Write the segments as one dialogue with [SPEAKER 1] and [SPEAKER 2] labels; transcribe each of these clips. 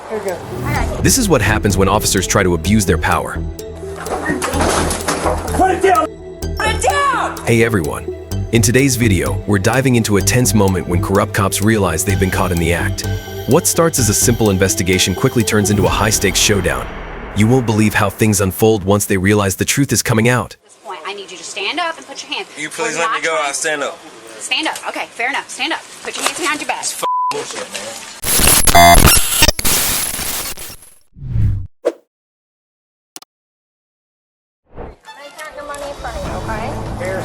[SPEAKER 1] Here you go.
[SPEAKER 2] This is what happens when officers try to abuse their power.
[SPEAKER 1] Put it down! Put it down!
[SPEAKER 2] Hey everyone. In today's video, we're diving into a tense moment when corrupt cops realize they've been caught in the act. What starts as a simple investigation quickly turns into a high-stakes showdown. You won't believe how things unfold once they realize the truth is coming out.
[SPEAKER 3] At this point, I need you to stand up and put your hands.
[SPEAKER 4] You please let me go, I'll stand up.
[SPEAKER 3] Stand up. Okay, fair enough. Stand up. Put your hands behind your back.
[SPEAKER 4] Bullshit, man.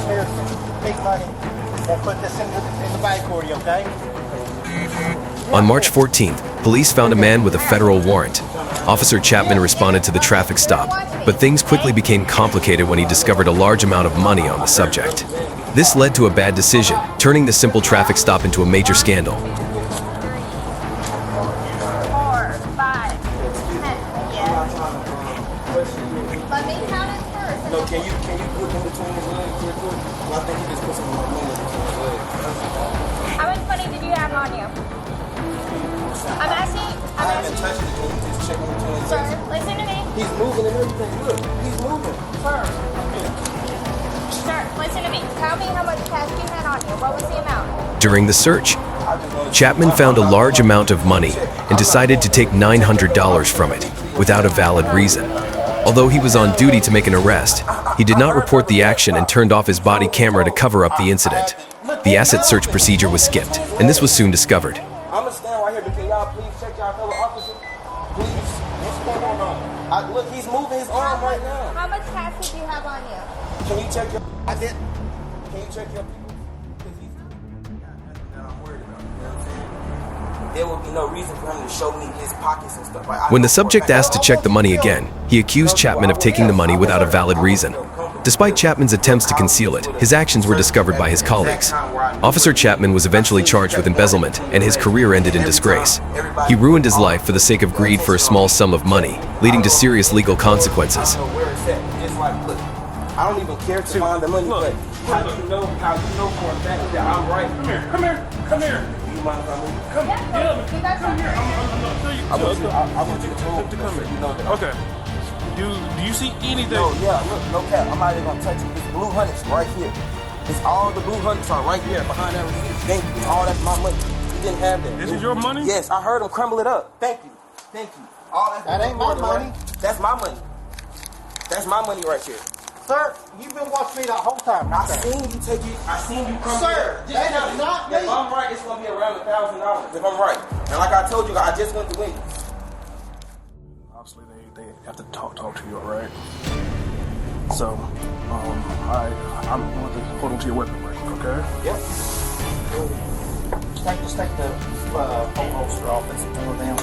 [SPEAKER 1] Here's big money. We'll put this in the bag for you, okay?
[SPEAKER 2] On March 14th, police found a man with a federal warrant. Officer Chapman responded to the traffic stop, but things quickly became complicated when he discovered a large amount of money on the subject. This led to a bad decision, turning the simple traffic stop into a major scandal.
[SPEAKER 3] 4, 5, 10. Yes. Let me count it first.
[SPEAKER 4] No, can you put in between his legs real quick? Well, I think he just put some more money between his legs.
[SPEAKER 3] How much money did you have on you? I'm asking.
[SPEAKER 4] I haven't touched it. Can you just check him between his
[SPEAKER 3] Sir,
[SPEAKER 4] legs?
[SPEAKER 3] listen to me.
[SPEAKER 4] He's moving and everything. Look, he's moving.
[SPEAKER 3] Sir, listen to me. Tell me how much cash you had on you. What was the amount?
[SPEAKER 2] During the search, Chapman found a large amount of money and decided to take $900 from it without a valid reason. Although he was on duty to make an arrest, he did not report the action and turned off his body camera to cover up the incident. The asset search procedure was skipped, and this was soon discovered.
[SPEAKER 4] I'm gonna stand right here, but can y'all please check y'all fellow officer? Please. What's going on? Look, he's moving his arm right now.
[SPEAKER 3] How much cash did you have on you?
[SPEAKER 4] Can you check your... I did. Can you check your people? Because he's... I'm worried about. You know what I'm saying? There would be no reason for him to show me his pockets and stuff. Like,
[SPEAKER 2] When the subject asked to check the money again, he accused Chapman of taking the money without a valid reason. Despite Chapman's attempts to conceal it, his actions were discovered by his colleagues. Officer Chapman was eventually charged with embezzlement, and his career ended in disgrace. He ruined his life for the sake of greed for a small sum of money, leading to serious legal consequences.
[SPEAKER 4] I don't know where it's at. It's like, look, I don't even care to find the money, but how do you know for a fact that I'm right?
[SPEAKER 5] Come here. Do
[SPEAKER 4] you mind if I move?
[SPEAKER 5] Come here.
[SPEAKER 4] I want you to move.
[SPEAKER 5] Come here.
[SPEAKER 4] You know that.
[SPEAKER 5] Okay. Do you see anything?
[SPEAKER 4] No, yeah, look, no cap. I'm not even gonna touch it. It's blue hundreds right here. It's all the blue hundreds are right here behind that receipt. Thank you. All that's my money. You didn't have that.
[SPEAKER 5] This is your money?
[SPEAKER 4] Yes, I heard him crumble it up. Thank you. All
[SPEAKER 1] That ain't my money.
[SPEAKER 4] That's my money. That's my money right here.
[SPEAKER 1] Sir, you've been watching me the whole time.
[SPEAKER 4] I seen you take it. I seen you crumble it
[SPEAKER 1] Sir,
[SPEAKER 4] up.
[SPEAKER 1] that is not me.
[SPEAKER 4] If I'm right, it's gonna be around $1,000. If I'm right, and like I told you, I just went to Wendy's.
[SPEAKER 5] Obviously, they have to talk to you, all right? So, I'm going to hold on to your weapon, right? Okay?
[SPEAKER 4] Yep.
[SPEAKER 1] Just take the phone holster off. That's one of them.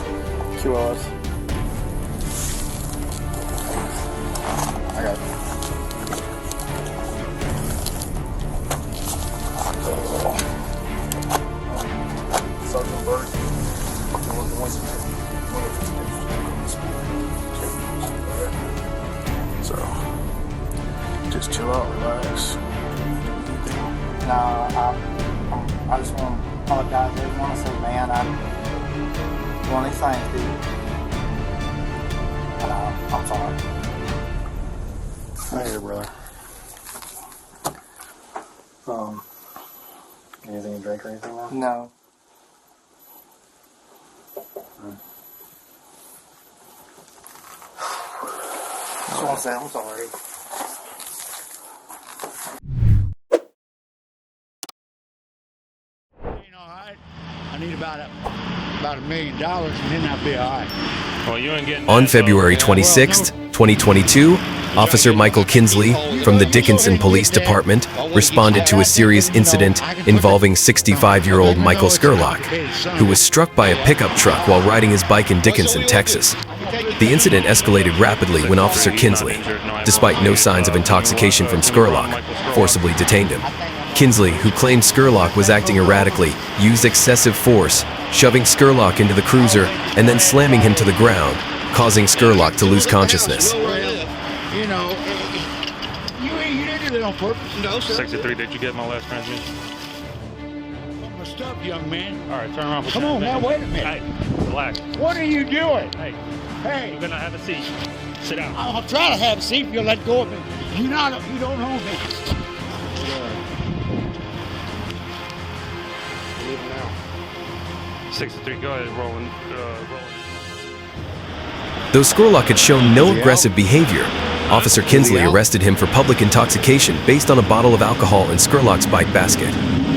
[SPEAKER 5] QRs.
[SPEAKER 1] I got it.
[SPEAKER 5] Sergeant Bird. So, just chill out, relax.
[SPEAKER 1] I just want to apologize to everyone. I said, man, I'm one of these things, dude. And I'm sorry.
[SPEAKER 5] Right here, brother. Anything to drink or anything now?
[SPEAKER 1] No. Just want to say I'm sorry.
[SPEAKER 6] Ain't all right. I need about $1 million, and then I'll be all right.
[SPEAKER 5] Well, you ain't getting
[SPEAKER 2] On February 26th, 2022, Officer Michael Kinsley from the Dickinson Police Department responded to a serious incident involving 65-year-old Michael Skurlock, who was struck by a pickup truck while riding his bike in Dickinson, Texas. The incident escalated rapidly when Officer Kinsley, despite no signs of intoxication from Skurlock, forcibly detained him. Kinsley, who claimed Skurlock was acting erratically, used excessive force, shoving Skurlock into the cruiser and then slamming him to the ground, causing Skurlock to lose consciousness.
[SPEAKER 6] You know, you didn't do it on purpose. No, sir.
[SPEAKER 5] 63, did you get my last transmission?
[SPEAKER 6] My stuff, young man.
[SPEAKER 5] All right, turn around.
[SPEAKER 6] Come on now, wait a minute.
[SPEAKER 5] Hey,
[SPEAKER 7] relax.
[SPEAKER 6] What are you doing?
[SPEAKER 7] Hey,
[SPEAKER 6] Hey,
[SPEAKER 7] you're gonna have a seat. Sit down.
[SPEAKER 6] I'll try to have a seat if you let go of me. You don't own me.
[SPEAKER 8] Leave now.
[SPEAKER 7] 63, go ahead, rolling.
[SPEAKER 2] Though Skurlock had shown no aggressive behavior, Officer Kinsley arrested him for public intoxication based on a bottle of alcohol in Skurlock's bike basket.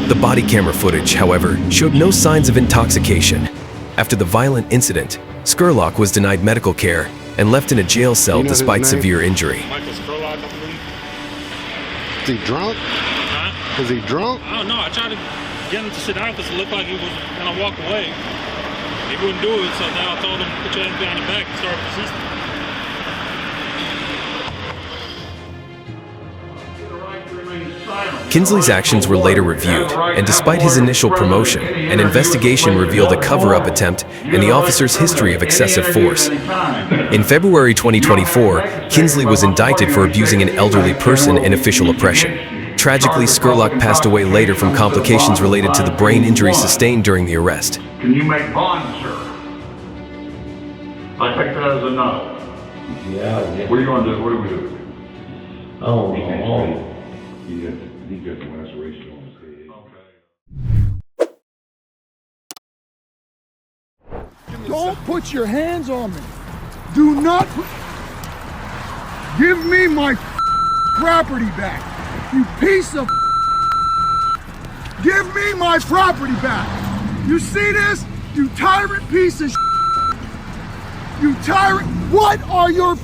[SPEAKER 2] The body camera footage, however, showed no signs of intoxication. After the violent incident, Skurlock was denied medical care and left in a jail cell despite severe injury.
[SPEAKER 7] Michael Skurlock, I believe.
[SPEAKER 8] Is he drunk?
[SPEAKER 7] Huh?
[SPEAKER 8] Is he drunk?
[SPEAKER 7] I don't know. I tried to get him to sit down because it looked like he was gonna walk away. He wouldn't do it, so now I told him, put your hands behind the back and start resisting.
[SPEAKER 2] Kinsley's actions were later reviewed, and despite his initial promotion, an investigation revealed a cover-up attempt and the officer's history of excessive force. In February 2024, Kinsley was indicted for abusing an elderly person in official oppression. Tragically, Skurlock passed away later from complications related to the brain injury sustained during the arrest.
[SPEAKER 9] Can you make bond, sir? I take that as a no.
[SPEAKER 10] Yeah.
[SPEAKER 9] What are you going to do? What do we do?
[SPEAKER 10] Oh,
[SPEAKER 9] He got the laceration on his head.
[SPEAKER 11] Don't put your hands on me. Do not put... Give me my property back. You piece of... Give me my property back. You see this? You tyrant piece of... You tyrant... What are your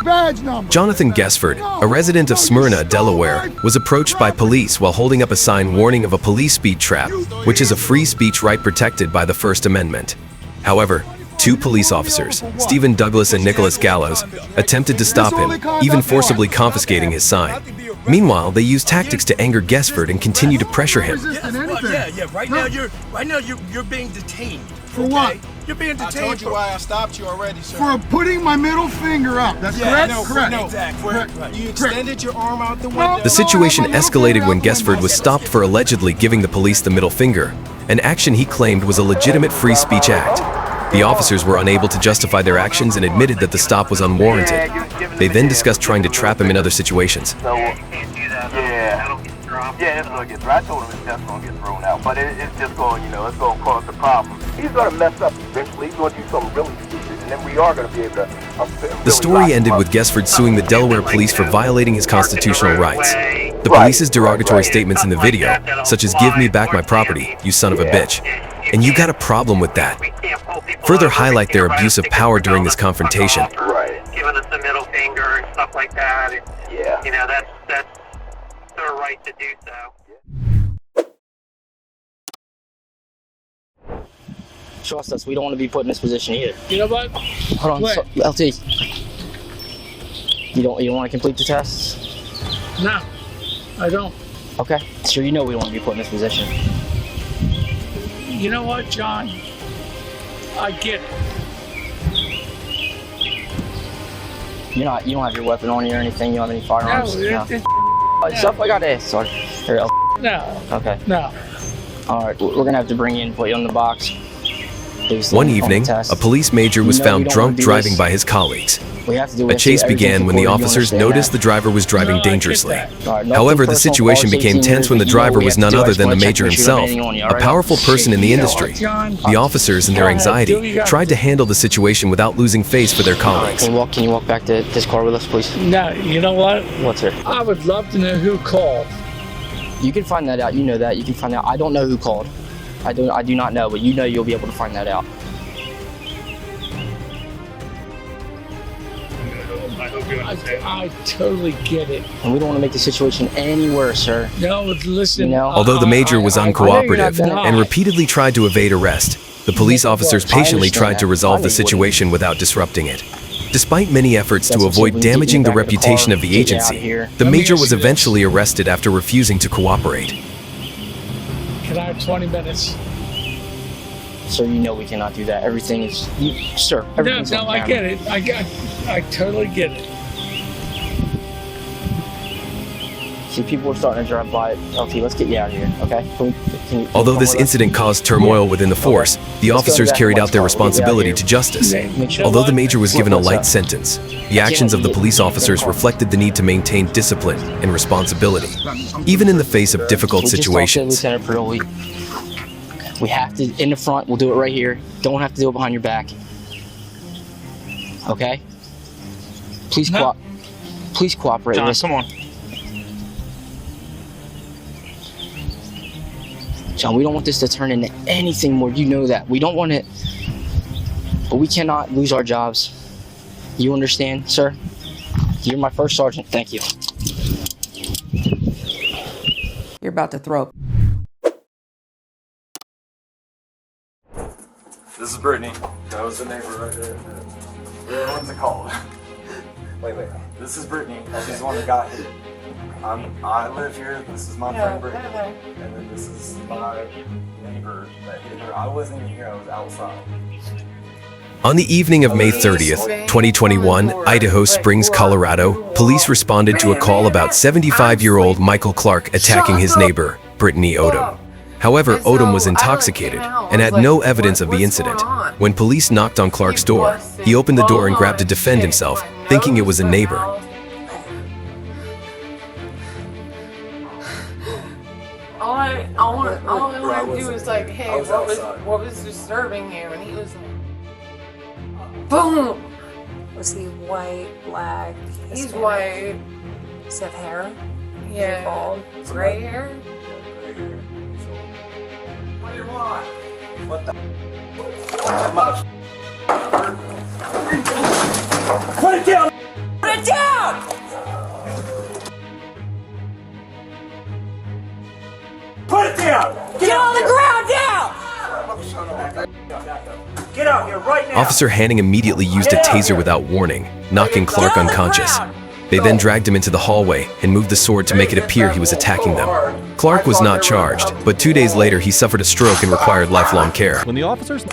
[SPEAKER 11] badge numbers?
[SPEAKER 2] Jonathan Gesford, a resident of Smyrna, Delaware, was approached by police while holding up a sign warning of a police speed trap, which is a free speech right protected by the First Amendment. However, two police officers, Stephen Douglas and Nicholas Gallows, attempted to stop him, even forcibly confiscating his sign. Meanwhile, they used tactics to anger Gesford and continue to pressure him.
[SPEAKER 4] Right now you're being detained.
[SPEAKER 11] For what?
[SPEAKER 4] You're being detained. I told you why I stopped you already, sir.
[SPEAKER 11] For putting my middle finger up. That's correct? Correct.
[SPEAKER 4] Exactly. You extended your arm out the window.
[SPEAKER 2] The situation escalated when Gesford was stopped for allegedly giving the police the middle finger, an action he claimed was a legitimate free speech act. The officers were unable to justify their actions and admitted that the stop was unwarranted. They then discussed trying to trap him in other situations.
[SPEAKER 12] Yeah, it's gonna get thrown. I told him it's just gonna get thrown out, but it's just going, it's gonna cause a problem. He's gonna mess up eventually. He's gonna do something really stupid, and then we are gonna be able to.
[SPEAKER 2] The story ended with Gesford suing the Delaware police for violating his constitutional rights. The police's derogatory statements in the video, such as "Give me back my property, you son of a bitch," and "You got a problem with that," further highlight their abuse of power during this confrontation.
[SPEAKER 12] Right. Giving us the middle finger and stuff like that. Yeah. That's their right to do so.
[SPEAKER 13] Trust us, we don't want to be put in this position either.
[SPEAKER 6] You know what?
[SPEAKER 13] Hold on, LT. You don't want to complete the tests?
[SPEAKER 6] No, I don't.
[SPEAKER 13] Okay, sure, you know we don't want to be put in this position.
[SPEAKER 6] You know what, John? I get it.
[SPEAKER 13] You don't have your weapon on you or anything? You don't have any firearms?
[SPEAKER 6] No.
[SPEAKER 13] Stuff I got to ask, sorry. Here,
[SPEAKER 6] No.
[SPEAKER 13] Okay.
[SPEAKER 6] No.
[SPEAKER 13] Alright, we're gonna have to bring you in and put you on the box.
[SPEAKER 2] One evening, a police major was found drunk driving by his colleagues. A chase began when the officers noticed the driver was driving dangerously. However, the situation became tense when the driver was none other than the major himself, a powerful person in the industry. The officers, in their anxiety, tried to handle the situation without losing face for their colleagues.
[SPEAKER 13] Can you walk back to this car with us, please?
[SPEAKER 6] No, you know what?
[SPEAKER 13] What's it?
[SPEAKER 6] I would love to know who called.
[SPEAKER 13] You can find that out. You know that. You can find out. I don't know who called. I do not know, but you'll be able to find that out.
[SPEAKER 6] I totally get it.
[SPEAKER 13] And we don't want to make the situation any worse, sir.
[SPEAKER 6] No, listen.
[SPEAKER 2] Although the major was uncooperative and repeatedly tried to evade arrest, the police officers patiently tried to resolve the situation without disrupting it. Despite many efforts to avoid damaging the reputation of the agency, the major was eventually arrested after refusing to cooperate.
[SPEAKER 6] Can I have 20 minutes?
[SPEAKER 13] Sir, you know we cannot do that. Everything is... Sir, everything's on
[SPEAKER 6] I
[SPEAKER 13] camera.
[SPEAKER 6] get it. I totally get it.
[SPEAKER 13] See, people are starting to drive by. LT, let's get you out of here, okay? Can you
[SPEAKER 2] Although
[SPEAKER 13] come
[SPEAKER 2] this
[SPEAKER 13] with us?
[SPEAKER 2] incident caused turmoil within the force, the officers carried out their responsibility to justice. Although the major was given a light sentence, the actions of the police officers reflected the need to maintain discipline and responsibility, even in the face of difficult
[SPEAKER 13] We just talked to
[SPEAKER 2] situations.
[SPEAKER 13] Lieutenant Perdue. We have to, in the front, we'll do it right here. Don't have to do it behind your back. Okay? Please cooperate
[SPEAKER 7] John,
[SPEAKER 13] with us.
[SPEAKER 7] come on.
[SPEAKER 13] John, we don't want this to turn into anything more. You know that. We don't want it. But we cannot lose our jobs. You understand, sir? You're my first sergeant. Thank you.
[SPEAKER 14] You're about to throw up.
[SPEAKER 15] This is Brittany. That was the neighbor right there. What's it called? Wait. This is Brittany. She's the one that got hit. I live here. This is my friend Brittany. And then this is my neighbor that hit her. I wasn't even here. I was outside.
[SPEAKER 2] On the evening of May 30th, 2021, Idaho Springs, Colorado, police responded to a call about 75-year-old Michael Clark attacking his neighbor, Brittany Odom. However, Odom was intoxicated and had no evidence of the incident. When police knocked on Clark's door, he opened the door and grabbed to defend himself, thinking it was a neighbor.
[SPEAKER 14] All I want to do is like, hey, what was disturbing you? And he was like, boom!
[SPEAKER 16] Was he white, black?
[SPEAKER 14] He's
[SPEAKER 16] Hispanic?
[SPEAKER 14] white.
[SPEAKER 16] Does he have hair?
[SPEAKER 14] Yeah.
[SPEAKER 16] Bald?
[SPEAKER 14] Gray hair?
[SPEAKER 15] What do you want? What the? Put it down!
[SPEAKER 16] Put it down!
[SPEAKER 15] Put it down!
[SPEAKER 16] Get on the ground down!
[SPEAKER 15] Get out here right now!
[SPEAKER 2] Officer Hanning immediately used a taser without warning, knocking Clark unconscious. They then dragged him into the hallway and moved the sword to make it appear he was attacking them. Clark was not charged, but 2 days later he suffered a stroke and required lifelong care.
[SPEAKER 7] When the officers...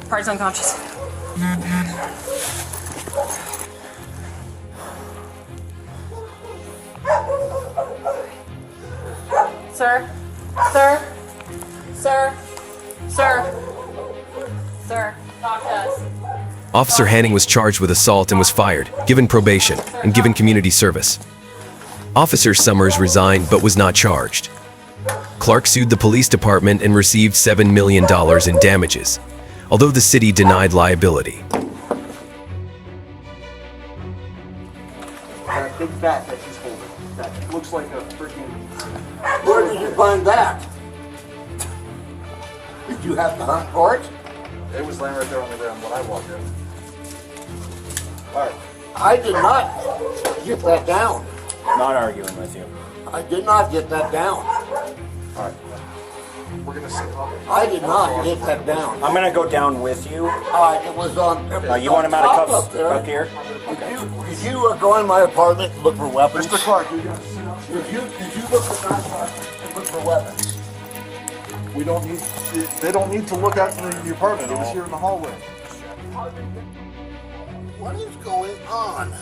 [SPEAKER 16] Party's unconscious.
[SPEAKER 14] Sir? Sir? Sir? Sir? Sir? Talk to us.
[SPEAKER 2] Officer Hanning was charged with assault and was fired, given probation, and given community service. Officer Summers resigned but was not charged. Clark sued the police department and received $7 million in damages, although the city denied liability.
[SPEAKER 15] That big bat that she's holding. That looks like a freaking...
[SPEAKER 11] Where did you find that? Did you have to hunt for it?
[SPEAKER 15] It was laying right there on the ground when I walked in. Alright.
[SPEAKER 11] I did not get that down.
[SPEAKER 15] Not arguing with you.
[SPEAKER 11] I did not get that down.
[SPEAKER 15] Alright. We're gonna sit up.
[SPEAKER 11] I did not get that down.
[SPEAKER 15] I'm gonna go down with you.
[SPEAKER 11] It was on.
[SPEAKER 15] You want him out of
[SPEAKER 11] top
[SPEAKER 15] cuffs
[SPEAKER 11] up there.
[SPEAKER 15] up here?
[SPEAKER 11] Did you go in my apartment and look for weapons?
[SPEAKER 15] Mr. Clark,
[SPEAKER 11] Did you look for my apartment and look for weapons?
[SPEAKER 15] we don't need. They don't need to look out for the apartment. It was here in the hallway.
[SPEAKER 11] What is going on?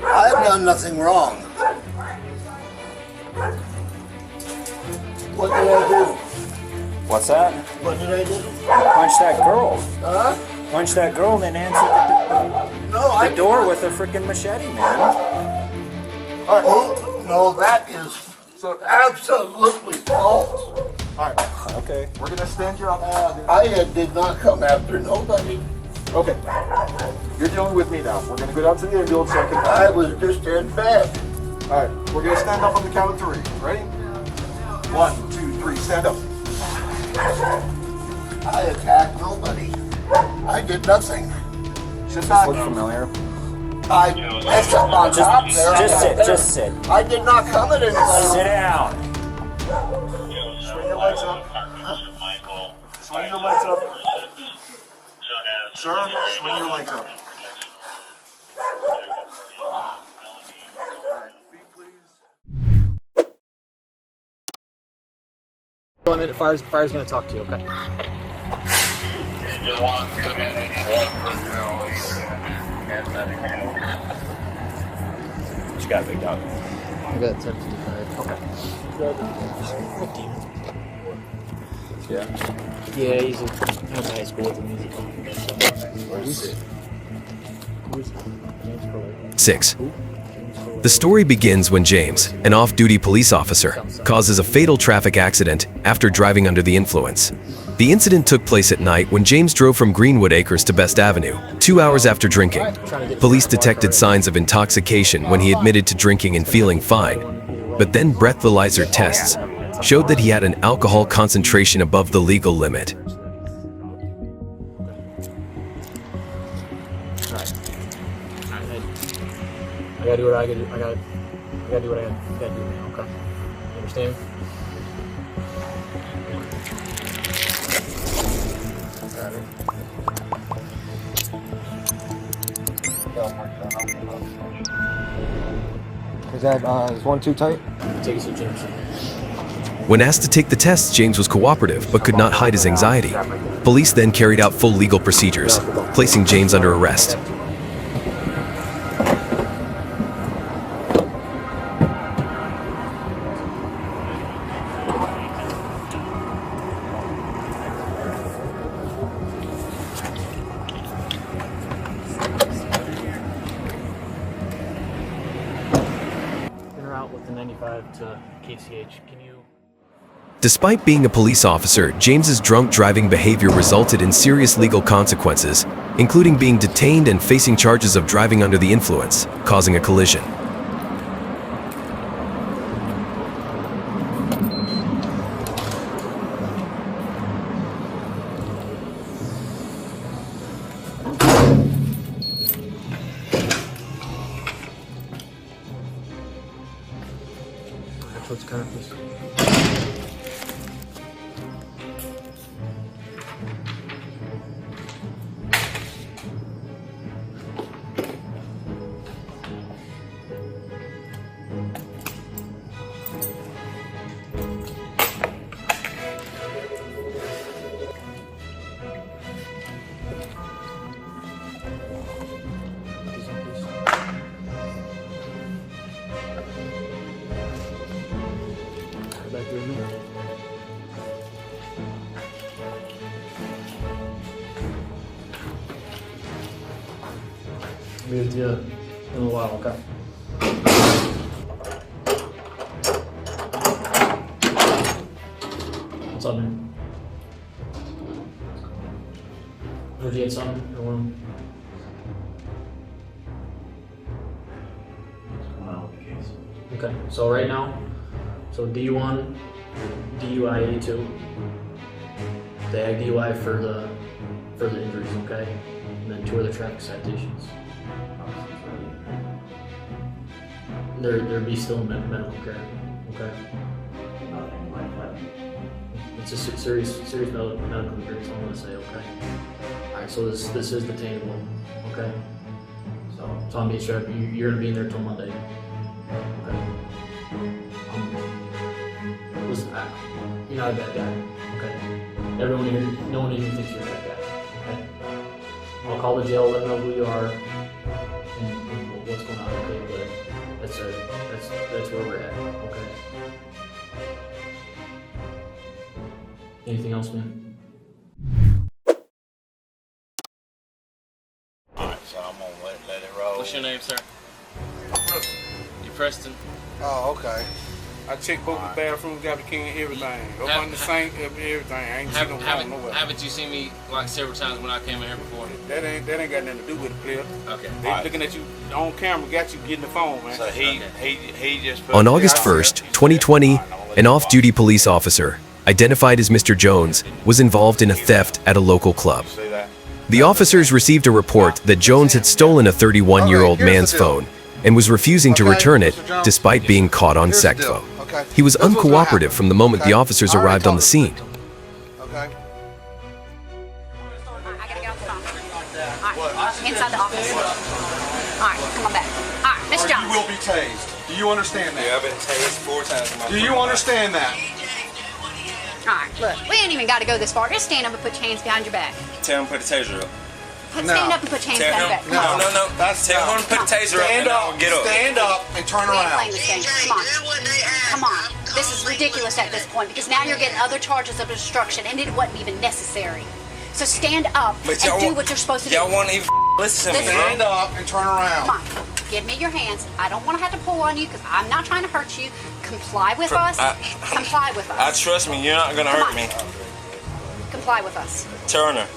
[SPEAKER 11] I have done nothing wrong. What did I do?
[SPEAKER 15] What's that?
[SPEAKER 11] What did I do?
[SPEAKER 15] Punch that girl.
[SPEAKER 11] Huh?
[SPEAKER 15] Punch that girl, then answer the door with a freaking machete, man.
[SPEAKER 11] Oh, no, that is absolutely false.
[SPEAKER 15] Alright, okay. We're gonna stand you up.
[SPEAKER 11] I did not come after nobody.
[SPEAKER 15] Okay. You're dealing with me now. We're gonna go down to the ambulance so I can...
[SPEAKER 11] I was just in bed.
[SPEAKER 15] Alright, we're gonna stand up on the count of 3. Ready? 1, 2, 3, stand up.
[SPEAKER 11] I attacked nobody. I did nothing.
[SPEAKER 15] Should this look familiar?
[SPEAKER 11] That's up on top there.
[SPEAKER 15] Just sit.
[SPEAKER 11] I did not come at anybody.
[SPEAKER 15] Sit down. Swing your legs up. Swing your legs up. Sir, swing your legs up.
[SPEAKER 17] Go in a minute. Fire's gonna talk to you, okay?
[SPEAKER 15] You got a big dog.
[SPEAKER 17] I got 1055. Okay.
[SPEAKER 15] Yeah.
[SPEAKER 17] Yeah, he's I went to high school with him. He's
[SPEAKER 2] 6. The story begins when James, an off-duty police officer, causes a fatal traffic accident after driving under the influence. The incident took place at night when James drove from Greenwood Acres to Best Avenue, 2 hours after drinking. Police detected signs of intoxication when he admitted to drinking and feeling fine, but then breathalyzer tests showed that he had an alcohol concentration above the legal limit.
[SPEAKER 17] I gotta do what I gotta do. I gotta do what I gotta do now, okay? You understand? Is that, is one too tight? Take a seat, James.
[SPEAKER 2] When asked to take the tests, James was cooperative but could not hide his anxiety. Police then carried out full legal procedures, placing James under arrest.
[SPEAKER 17] With the 95 to KCH. Can you?
[SPEAKER 2] Despite being a police officer, James's drunk driving behavior resulted in serious legal consequences, including being detained and facing charges of driving under the influence, causing a collision.
[SPEAKER 17] Let's kind of this. Back here a minute. Be with you in a while, okay? What's up, man? Heard you had something? Or one? Okay, so right now, so D1, DUI A2, the ag DUI for the injuries, okay, and then 2 other traffic citations. There'd be still medical care, okay. It's a serious medical injury. That's all I'm gonna say, okay. All right, so this is detainable, okay. So I'm being straight up. You're gonna be in there till Monday. Okay. Listen, you're not a bad guy, okay? Everyone here, no one even thinks you're a bad guy, okay? I'll call the jail, let them know who you are, and what's going on, okay? But that's where we're at, okay? Anything else, man?
[SPEAKER 6] Alright, so I'm gonna let it roll. What's your name, sir? You Preston?
[SPEAKER 18] Oh, okay. I checked both the bathrooms, got the key and everything. Up on the sink, everything. I ain't seen no phone nowhere.
[SPEAKER 6] Haven't you seen me like several times when I came in here before?
[SPEAKER 18] That ain't got nothing to do with the player.
[SPEAKER 6] Okay.
[SPEAKER 18] They looking at you on camera, got you getting the phone, man.
[SPEAKER 6] So he just put
[SPEAKER 2] On August 1st, 2020, an off-duty police officer, identified as Mr. Jones, was involved in a theft at a local club. The officers received a report that Jones had stolen a 31-year-old man's phone and was refusing to return it despite being caught on SecPho. He was uncooperative from the moment the officers arrived on the scene.
[SPEAKER 3] I gotta get off the phone. Alright, inside the office. Alright, come on back. Alright, Miss Jones.
[SPEAKER 18] You will be tased. Do you understand that?
[SPEAKER 6] Yeah, I've been tased 4 times in my
[SPEAKER 18] Do you understand that?
[SPEAKER 3] Alright, look, we ain't even got to go this far. Just stand up and put your hands behind your back.
[SPEAKER 6] Tell him to put the taser up.
[SPEAKER 3] Stand up and put your hands behind your back. Come on.
[SPEAKER 4] No. Tell him to put the taser up and I'll get up.
[SPEAKER 5] Stand up and turn
[SPEAKER 3] We ain't
[SPEAKER 5] around.
[SPEAKER 3] playing this game. Come on. Come on. This is ridiculous at this point because now you're getting other charges of obstruction and it wasn't even necessary. So stand up and do what you're supposed to do.
[SPEAKER 4] Y'all won't even listen to me.
[SPEAKER 5] Stand up and turn around.
[SPEAKER 3] Come on. Give me your hands. I don't want to have to pull on you because I'm not trying to hurt you. Comply with us. Comply with us.
[SPEAKER 4] Trust me, you're not gonna hurt me.
[SPEAKER 3] Comply with us.
[SPEAKER 4] Turner,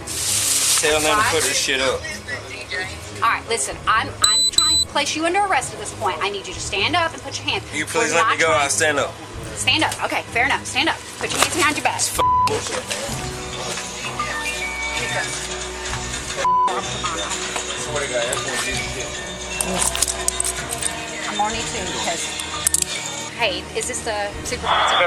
[SPEAKER 4] tell them to put this shit up.
[SPEAKER 3] All right, listen. I'm trying to place you under arrest at this point. I need you to stand up and put your hands.
[SPEAKER 4] You please let me go. I'll stand up.
[SPEAKER 3] Stand up. Okay, fair enough. Stand up. Put your hands behind your back.
[SPEAKER 4] Bullshit.
[SPEAKER 3] I'm on you too because, hey, is this the supervisor?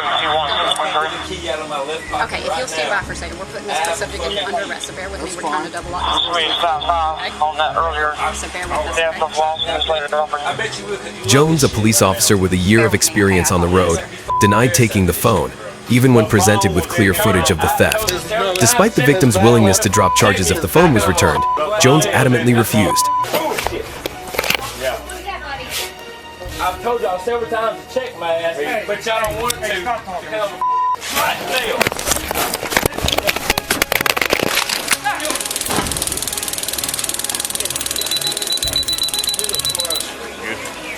[SPEAKER 3] Okay, if you'll stand by for a second, we're putting this subject under arrest, so bear with me. We're trying to double lock this.
[SPEAKER 12] On that earlier.
[SPEAKER 3] So bear with us. Okay?
[SPEAKER 2] Jones, a police officer with a year of experience on the road, denied taking the phone, even when presented with clear footage of the theft. Despite the victim's willingness to drop charges if the phone was returned, Jones adamantly refused.
[SPEAKER 10] I've told y'all several times to check my ass, but y'all don't want to. Right now.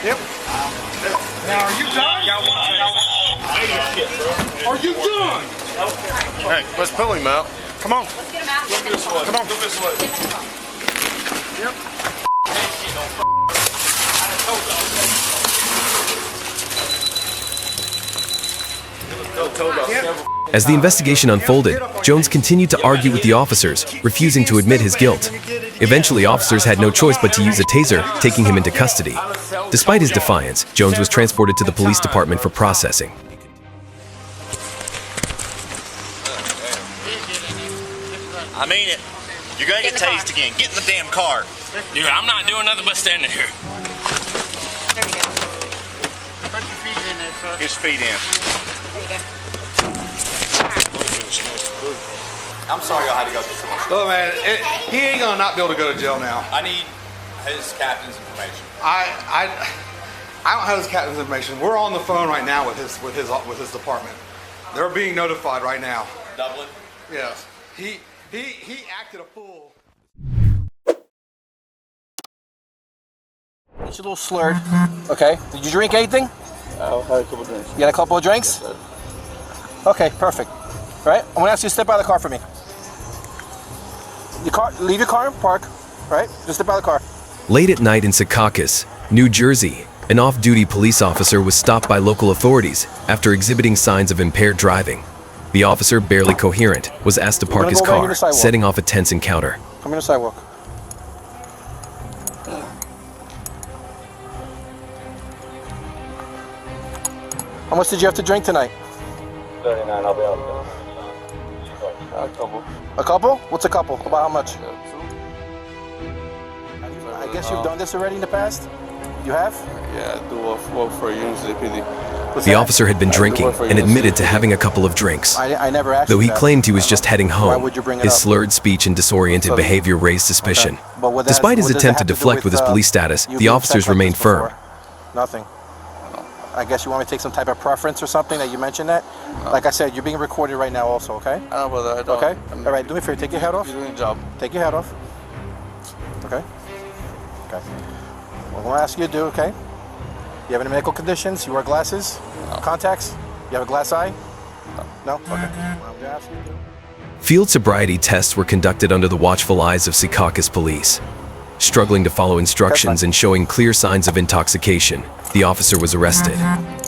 [SPEAKER 11] Yep. Now, are you done? Are you done?
[SPEAKER 8] Hey, let's pull him out.
[SPEAKER 11] Come on.
[SPEAKER 3] Let's get him out.
[SPEAKER 11] Come on.
[SPEAKER 8] Go this way.
[SPEAKER 11] Yep.
[SPEAKER 2] As the investigation unfolded, Jones continued to argue with the officers, refusing to admit his guilt. Eventually, officers had no choice but to use a taser, taking him into custody. Despite his defiance, Jones was transported to the police department for processing.
[SPEAKER 19] I mean it. You're gonna get tased again. Get in the damn car.
[SPEAKER 4] Dude, I'm not doing nothing but standing here.
[SPEAKER 3] There we go.
[SPEAKER 6] Put your feet in there, sir.
[SPEAKER 19] His feet in.
[SPEAKER 3] There you go.
[SPEAKER 15] I'm sorry y'all had to go through so much.
[SPEAKER 11] Look, man, he ain't gonna not be able to go to jail now.
[SPEAKER 15] I need his captain's information.
[SPEAKER 11] I don't have his captain's information. We're on the phone right now with his department. They're being notified right now.
[SPEAKER 15] Dublin?
[SPEAKER 11] Yes. He acted a fool.
[SPEAKER 5] It's a little slurred. Okay. Did you drink anything?
[SPEAKER 15] I had a couple drinks.
[SPEAKER 5] You had a couple of drinks? Okay, perfect. All right. I'm gonna ask you to step out of the car for me. Leave your car in park. Right? Just step out of the car.
[SPEAKER 2] Late at night in Secaucus, New Jersey, an off-duty police officer was stopped by local authorities after exhibiting signs of impaired driving. The officer, barely coherent, was asked to park his car, setting off a tense encounter.
[SPEAKER 5] Come here to the sidewalk. How much did you have to drink tonight?
[SPEAKER 12] 39, I'll be out.
[SPEAKER 15] A couple.
[SPEAKER 5] A couple? What's a couple? About how much? I guess you've done this already in the past? You have?
[SPEAKER 15] Yeah, I do work for a University PD.
[SPEAKER 2] The officer had been drinking and admitted to having a couple of drinks.
[SPEAKER 5] I never asked
[SPEAKER 2] Though he
[SPEAKER 5] you that.
[SPEAKER 2] claimed he was just heading home,
[SPEAKER 5] would you bring it
[SPEAKER 2] his
[SPEAKER 5] up?
[SPEAKER 2] slurred speech and disoriented behavior raised suspicion.
[SPEAKER 5] Okay. But what
[SPEAKER 2] Despite his
[SPEAKER 5] what does
[SPEAKER 2] attempt
[SPEAKER 5] that
[SPEAKER 2] to
[SPEAKER 5] have do
[SPEAKER 2] deflect with his police status,
[SPEAKER 5] you
[SPEAKER 2] the
[SPEAKER 5] being
[SPEAKER 2] officers
[SPEAKER 5] sent like
[SPEAKER 2] remained
[SPEAKER 5] this
[SPEAKER 2] firm.
[SPEAKER 5] before? Nothing. I guess you want me to take some type of preference or something that you mentioned that? Like I said, you're being recorded right now also, okay?
[SPEAKER 15] I know, but I don't.
[SPEAKER 5] Okay? All right, do me a favor. Take your hat off.
[SPEAKER 15] You're doing your job.
[SPEAKER 5] Take your hat off. Okay? Okay. What I'm going to ask you to do, okay? You have any medical conditions? You wear glasses?
[SPEAKER 15] No.
[SPEAKER 5] Contacts? You have a glass eye? No? Okay. What I'm going to ask you to do.
[SPEAKER 2] Field sobriety tests were conducted under the watchful eyes of Secaucus police. Struggling to follow instructions and showing clear signs of intoxication, the officer was arrested.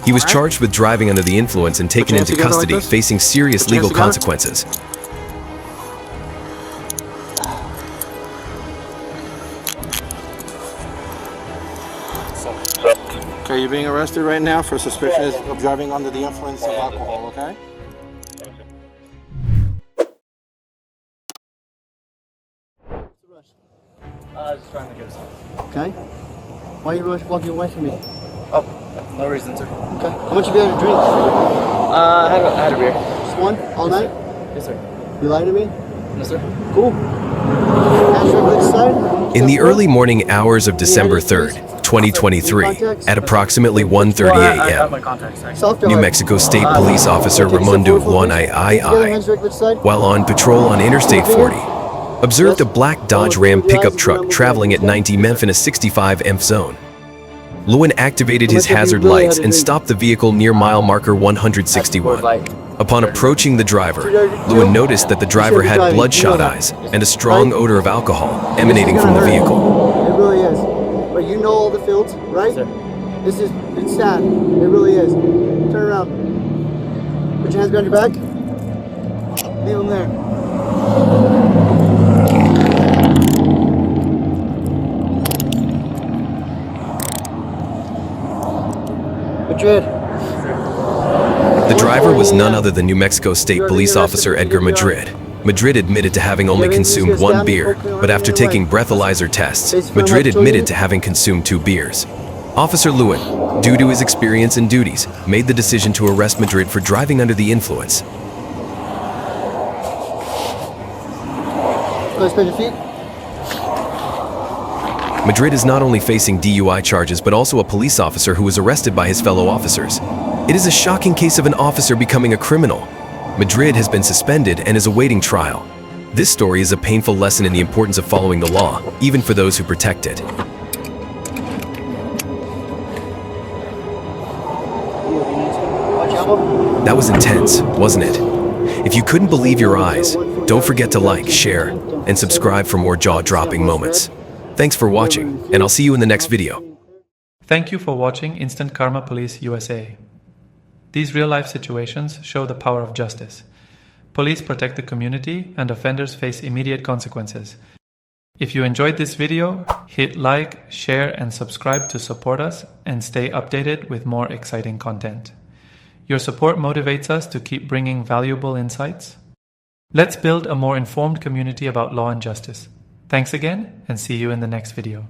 [SPEAKER 2] He was charged with driving under the influence and taken into custody, facing serious legal consequences.
[SPEAKER 5] Okay, you're being arrested right now for suspicion of driving under the influence of alcohol, okay?
[SPEAKER 15] I was just trying to get something.
[SPEAKER 20] Okay. Why are you walking away from me?
[SPEAKER 15] Oh, no reason to.
[SPEAKER 20] Okay. How much you been able to drink?
[SPEAKER 15] I had a beer.
[SPEAKER 20] Just one? All night?
[SPEAKER 15] Yes, sir.
[SPEAKER 20] You lied to me?
[SPEAKER 15] No, sir.
[SPEAKER 20] Cool.
[SPEAKER 2] In the early morning hours of December 3rd, 2023, at approximately 1:30 a.m., New Mexico State Police Officer Raimundo Juan while on patrol on Interstate 40, observed a black Dodge Ram pickup truck traveling at 90 mph in a 65 mph zone. Lewin activated his hazard lights and stopped the vehicle near mile marker 161. Upon approaching the driver, Lewin noticed that the driver had bloodshot eyes and a strong odor of alcohol emanating from the vehicle.
[SPEAKER 20] It really is. But you know all the fields, right? It's sad. It really is. Turn around. Put your hands behind your back. Leave them there. Madrid.
[SPEAKER 2] The driver was none other than New Mexico State Police Officer Edgar Madrid. Madrid admitted to having only consumed 1 beer, but after taking breathalyzer tests, Madrid admitted to having consumed 2 beers. Officer Lewin, due to his experience and duties, made the decision to arrest Madrid for driving under the influence. Madrid is not only facing DUI charges but also a police officer who was arrested by his fellow officers. It is a shocking case of an officer becoming a criminal. Madrid has been suspended and is awaiting trial. This story is a painful lesson in the importance of following the law, even for those who protect it. That was intense, wasn't it? If you couldn't believe your eyes, don't forget to like, share, and subscribe for more jaw-dropping moments. Thanks for watching, and I'll see you in the next video.
[SPEAKER 21] Thank you for watching Instant Karma Police USA. These real-life situations show the power of justice. Police protect the community, and offenders face immediate consequences. If you enjoyed this video, hit like, share, and subscribe to support us and stay updated with more exciting content. Your support motivates us to keep bringing valuable insights. Let's build a more informed community about law and justice. Thanks again, and see you in the next video.